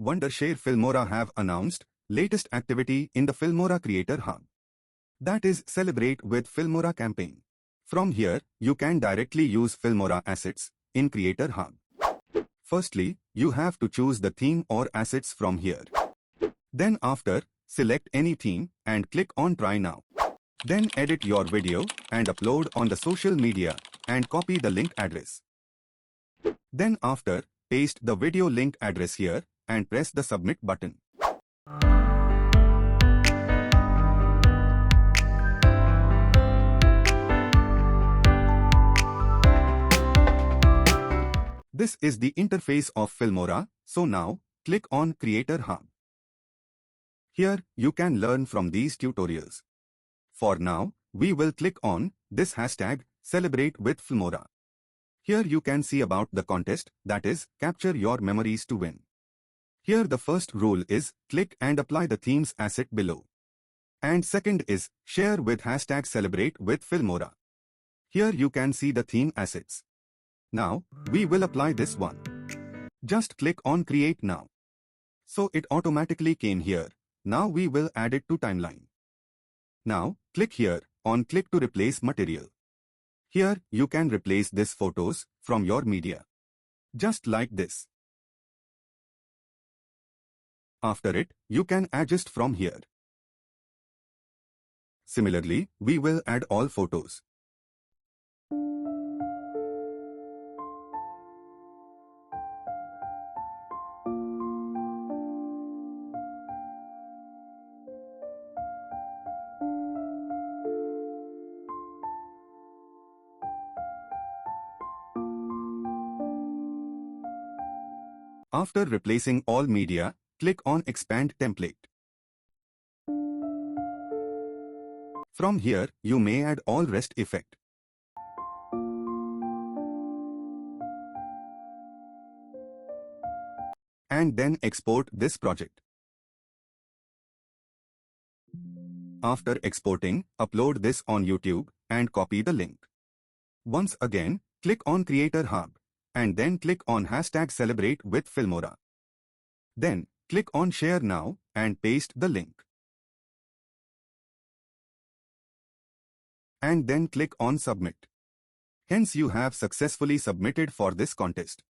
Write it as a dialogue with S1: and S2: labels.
S1: Wondershare Filmora have announced latest activity in the Filmora Creator Hub. That is Celebrate with Filmora campaign. From here, you can directly use Filmora assets in Creator Hub. Firstly, you have to choose the theme or assets from here. Then after, select any theme and click on Try Now. Then edit your video and upload on the social media and copy the link address. Then after, paste the video link address here and press the submit button. This is the interface of Filmora, so now, click on Creator Hub. Here, you can learn from these tutorials. For now, we will click on this hashtag, Celebrate with Filmora. Here you can see about the contest, that is, capture your memories to win. Here the first rule is, click and apply the themes asset below. And second is, share with hashtag Celebrate with Filmora. Here you can see the theme assets. Now, we will apply this one. Just click on Create Now. So it automatically came here. Now we will add it to timeline. Now, click here on Click to Replace Material. Here, you can replace these photos from your media. Just like this. After it, you can adjust from here. Similarly, we will add all photos. After replacing all media, click on Expand Template. From here, you may add all rest effect. And then export this project. After exporting, upload this on YouTube and copy the link. Once again, click on Creator Hub. And then click on hashtag Celebrate with Filmora. Then, click on Share Now and paste the link. And then click on Submit. Hence you have successfully submitted for this contest.